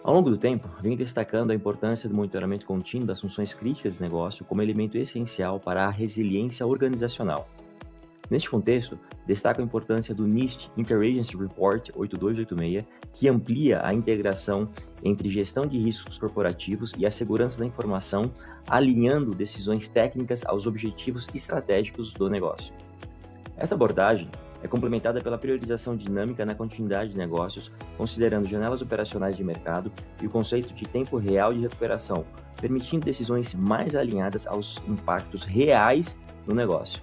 Ao longo do tempo, vem destacando a importância do monitoramento contínuo das funções críticas do negócio como elemento essencial para a resiliência organizacional. Neste contexto, destaca a importância do NIST Interagency Report 8286, que amplia a integração entre gestão de riscos corporativos e a segurança da informação, alinhando decisões técnicas aos objetivos estratégicos do negócio. Esta abordagem é complementada pela priorização dinâmica na continuidade de negócios, considerando janelas operacionais de mercado e o conceito de tempo real de recuperação, permitindo decisões mais alinhadas aos impactos reais no negócio.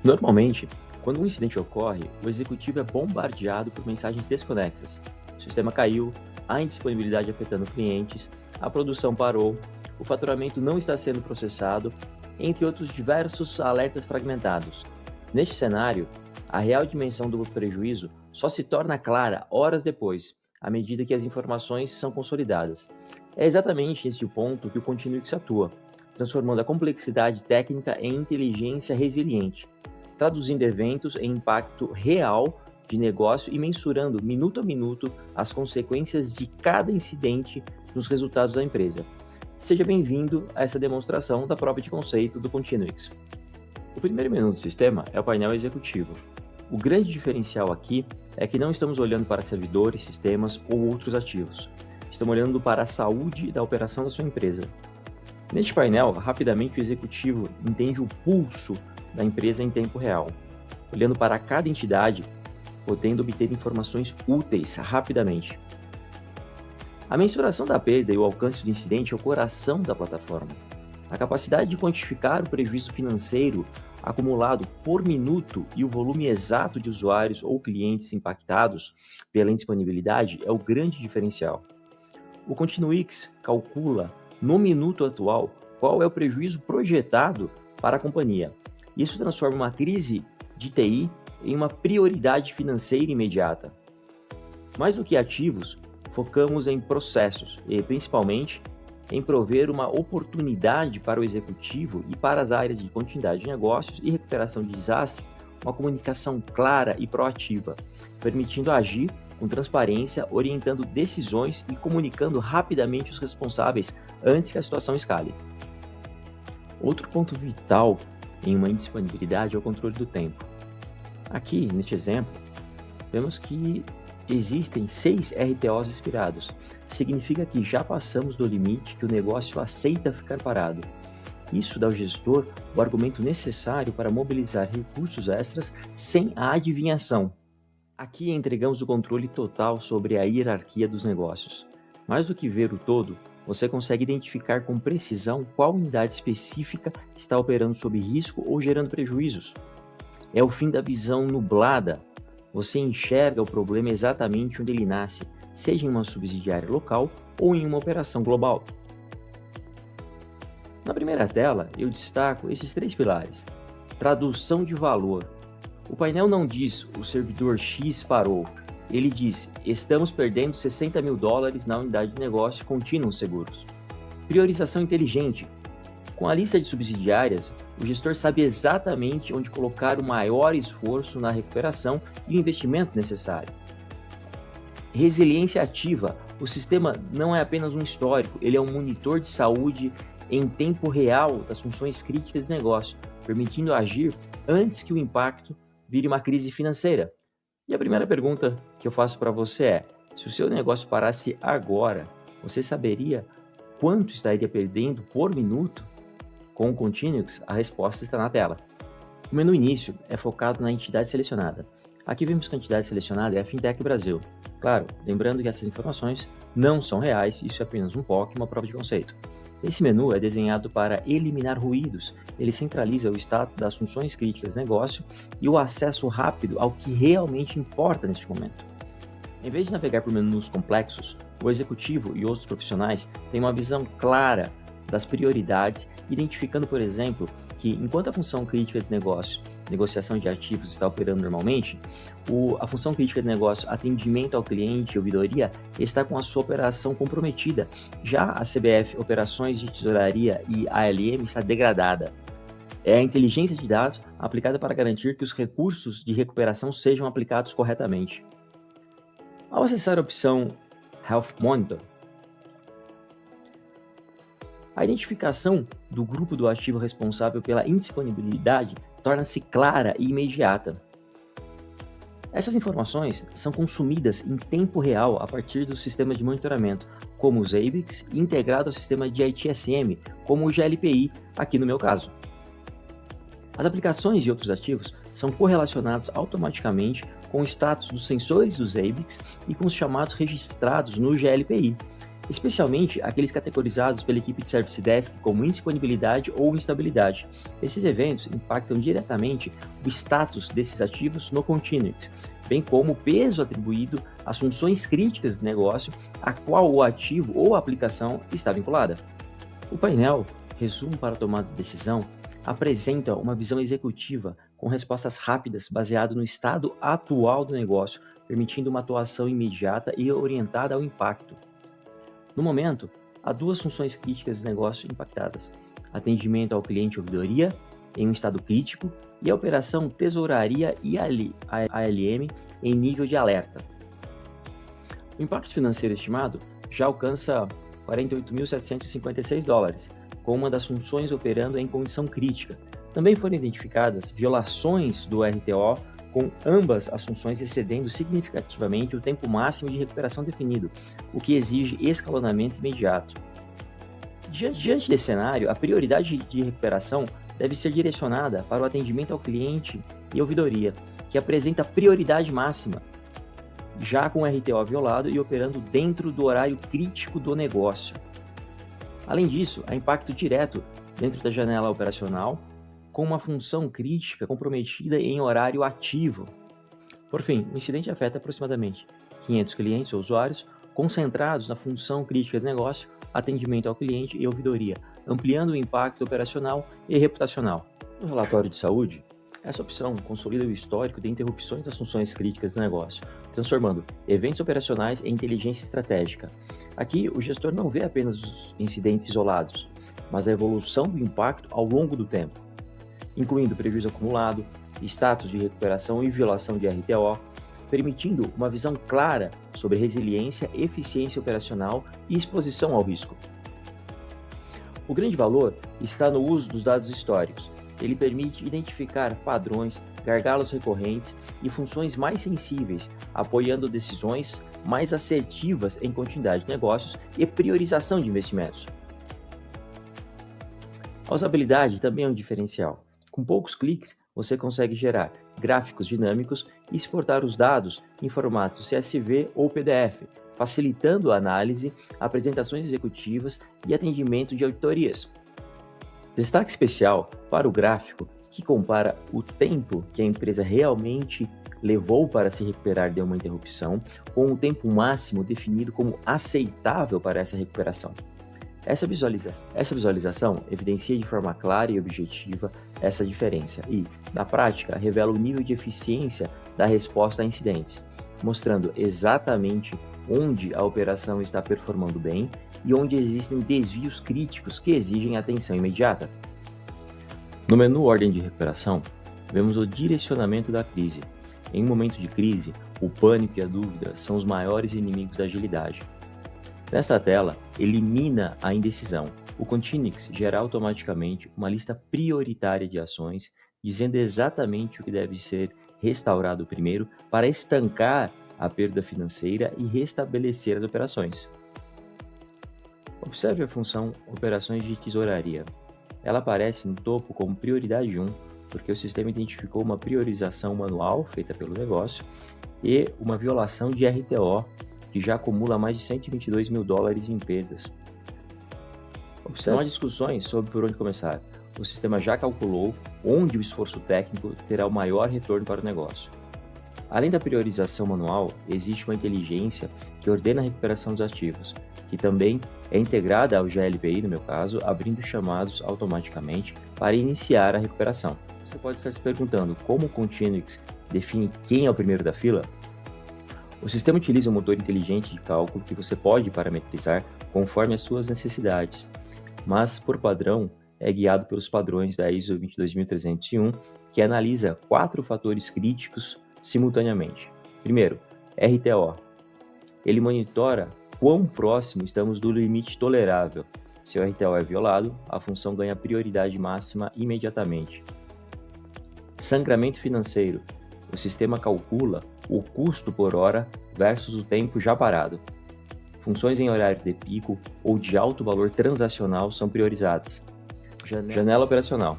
Normalmente, quando um incidente ocorre, o executivo é bombardeado por mensagens desconexas. O sistema caiu, há indisponibilidade afetando clientes, a produção parou, o faturamento não está sendo processado, entre outros diversos alertas fragmentados. Neste cenário, a real dimensão do prejuízo só se torna clara horas depois, à medida que as informações são consolidadas. É exatamente neste ponto que o Continuix atua, transformando a complexidade técnica em inteligência resiliente, traduzindo eventos em impacto real de negócio e mensurando minuto a minuto as consequências de cada incidente nos resultados da empresa. Seja bem-vindo a essa demonstração da prova de conceito do Continuix. O primeiro menu do sistema é o painel executivo. O grande diferencial aqui é que não estamos olhando para servidores, sistemas ou outros ativos. Estamos olhando para a saúde da operação da sua empresa. Neste painel, rapidamente o executivo entende o pulso da empresa em tempo real, olhando para cada entidade, podendo obter informações úteis rapidamente. A mensuração da perda e o alcance do incidente é o coração da plataforma. A capacidade de quantificar o prejuízo financeiro acumulado por minuto e o volume exato de usuários ou clientes impactados pela indisponibilidade é o grande diferencial. O Continuix calcula, no minuto atual, qual é o prejuízo projetado para a companhia. Isso transforma uma crise de TI em uma prioridade financeira imediata. Mais do que ativos, focamos em processos e, principalmente, em prover uma oportunidade para o executivo e para as áreas de continuidade de negócios e recuperação de desastre, uma comunicação clara e proativa, permitindo agir com transparência, orientando decisões e comunicando rapidamente os responsáveis antes que a situação escale. Outro ponto vital em uma indisponibilidade é o controle do tempo. Aqui, neste exemplo, vemos que existem 6 RTOs expirados. Significa que já passamos do limite que o negócio aceita ficar parado. Isso dá ao gestor o argumento necessário para mobilizar recursos extras sem a adivinhação. Aqui entregamos o controle total sobre a hierarquia dos negócios. Mais do que ver o todo, você consegue identificar com precisão qual unidade específica está operando sob risco ou gerando prejuízos. É o fim da visão nublada. Você enxerga o problema exatamente onde ele nasce, seja em uma subsidiária local ou em uma operação global. Na primeira tela, eu destaco esses 3 pilares. Tradução de valor. O painel não diz o servidor X parou. Ele diz, estamos perdendo $60 mil na unidade de negócio contínuos seguros. Priorização inteligente. Com a lista de subsidiárias, o gestor sabe exatamente onde colocar o maior esforço na recuperação e o investimento necessário. Resiliência ativa. O sistema não é apenas um histórico, ele é um monitor de saúde em tempo real das funções críticas de negócio, permitindo agir antes que o impacto vire uma crise financeira. E a primeira pergunta que eu faço para você é, se o seu negócio parasse agora, você saberia quanto estaria perdendo por minuto? Com o Continuix, a resposta está na tela. O menu início é focado na entidade selecionada. Aqui vemos que a entidade selecionada é a Fintech Brasil. Claro, lembrando que essas informações não são reais, isso é apenas um POC, uma prova de conceito. Esse menu é desenhado para eliminar ruídos, ele centraliza o status das funções críticas do negócio e o acesso rápido ao que realmente importa neste momento. Em vez de navegar por menus complexos, o executivo e outros profissionais têm uma visão clara das prioridades, identificando, por exemplo, que enquanto a função crítica de negócio, negociação de ativos, está operando normalmente, a função crítica de negócio, atendimento ao cliente, ouvidoria, está com a sua operação comprometida. Já a CBF, operações de tesouraria e ALM, está degradada. É a inteligência de dados aplicada para garantir que os recursos de recuperação sejam aplicados corretamente. Ao acessar a opção Health Monitor, A identificação do grupo do ativo responsável pela indisponibilidade torna-se clara e imediata. Essas informações são consumidas em tempo real a partir do sistema de monitoramento, como os ABICs, e integrado ao sistema de ITSM, como o GLPI, aqui no meu caso. As aplicações de outros ativos são correlacionadas automaticamente com o status dos sensores dos ABICs e com os chamados registrados no GLPI, especialmente aqueles categorizados pela equipe de Service Desk como indisponibilidade ou instabilidade. Esses eventos impactam diretamente o status desses ativos no Continuix, bem como o peso atribuído às funções críticas de negócio a qual o ativo ou a aplicação está vinculada. O painel, resumo para a tomada de decisão, apresenta uma visão executiva com respostas rápidas baseado no estado atual do negócio, permitindo uma atuação imediata e orientada ao impacto. No momento, há duas funções críticas de negócio impactadas: atendimento ao cliente ouvidoria, em um estado crítico, e a operação tesouraria e ALM em nível de alerta. O impacto financeiro estimado já alcança $48.756, com uma das funções operando em condição crítica. Também foram identificadas violações do RTO, com ambas as funções excedendo significativamente o tempo máximo de recuperação definido, o que exige escalonamento imediato. Diante desse cenário, a prioridade de recuperação deve ser direcionada para o atendimento ao cliente e ouvidoria, que apresenta prioridade máxima, já com o RTO violado e operando dentro do horário crítico do negócio. Além disso, há impacto direto dentro da janela operacional, com uma função crítica comprometida em horário ativo. Por fim, o incidente afeta aproximadamente 500 clientes ou usuários concentrados na função crítica de negócio, atendimento ao cliente e ouvidoria, ampliando o impacto operacional e reputacional. No relatório de saúde, essa opção consolida o histórico de interrupções das funções críticas do negócio, transformando eventos operacionais em inteligência estratégica. Aqui, o gestor não vê apenas os incidentes isolados, mas a evolução do impacto ao longo do tempo, incluindo prejuízo acumulado, status de recuperação e violação de RTO, permitindo uma visão clara sobre resiliência, eficiência operacional e exposição ao risco. O grande valor está no uso dos dados históricos. Ele permite identificar padrões, gargalos recorrentes e funções mais sensíveis, apoiando decisões mais assertivas em continuidade de negócios e priorização de investimentos. A usabilidade também é um diferencial. Com poucos cliques, você consegue gerar gráficos dinâmicos e exportar os dados em formato CSV ou PDF, facilitando a análise, apresentações executivas e atendimento de auditorias. Destaque especial para o gráfico, que compara o tempo que a empresa realmente levou para se recuperar de uma interrupção com o tempo máximo definido como aceitável para essa recuperação. Essa visualização evidencia de forma clara e objetiva essa diferença e, na prática, revela o nível de eficiência da resposta a incidentes, mostrando exatamente onde a operação está performando bem e onde existem desvios críticos que exigem atenção imediata. No menu Ordem de Recuperação, vemos o direcionamento da crise. Em um momento de crise, o pânico e a dúvida são os maiores inimigos da agilidade. Nesta tela, elimina a indecisão. O Continuix gera automaticamente uma lista prioritária de ações, dizendo exatamente o que deve ser restaurado primeiro para estancar a perda financeira e restabelecer as operações. Observe a função Operações de Tesouraria. Ela aparece no topo como prioridade 1, porque o sistema identificou uma priorização manual feita pelo negócio e uma violação de RTO, que já acumula mais de $122 mil em perdas. Não há discussões sobre por onde começar. O sistema já calculou onde o esforço técnico terá o maior retorno para o negócio. Além da priorização manual, existe uma inteligência que ordena a recuperação dos ativos, que também é integrada ao GLPI, no meu caso, abrindo chamados automaticamente para iniciar a recuperação. Você pode estar se perguntando como o Continuix define quem é o primeiro da fila? O sistema utiliza um motor inteligente de cálculo que você pode parametrizar conforme as suas necessidades, mas, por padrão, é guiado pelos padrões da ISO 22301, que analisa 4 fatores críticos simultaneamente. Primeiro, RTO. Ele monitora quão próximo estamos do limite tolerável. Se o RTO é violado, a função ganha prioridade máxima imediatamente. Sangramento financeiro. O sistema calcula o custo por hora versus o tempo já parado. Funções em horário de pico ou de alto valor transacional são priorizadas. Janela operacional.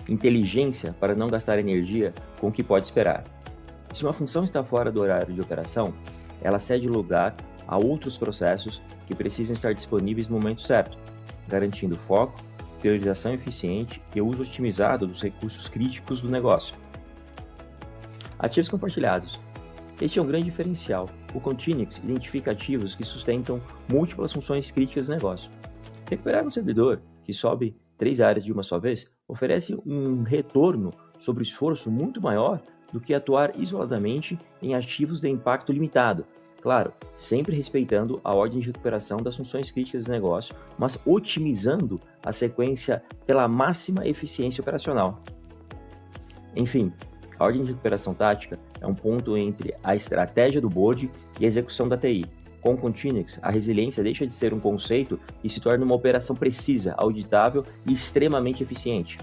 Inteligência para não gastar energia com o que pode esperar. Se uma função está fora do horário de operação, ela cede lugar a outros processos que precisam estar disponíveis no momento certo, garantindo foco, priorização eficiente e uso otimizado dos recursos críticos do negócio. Ativos compartilhados. Este é um grande diferencial. O Continuix identifica ativos que sustentam múltiplas funções críticas do negócio. Recuperar um servidor que sobe 3 áreas de uma só vez oferece um retorno sobre o esforço muito maior do que atuar isoladamente em ativos de impacto limitado. Claro, sempre respeitando a ordem de recuperação das funções críticas do negócio, mas otimizando a sequência pela máxima eficiência operacional. Enfim, a ordem de recuperação tática é um ponto entre a estratégia do board e a execução da TI. Com o Continuix, a resiliência deixa de ser um conceito e se torna uma operação precisa, auditável e extremamente eficiente.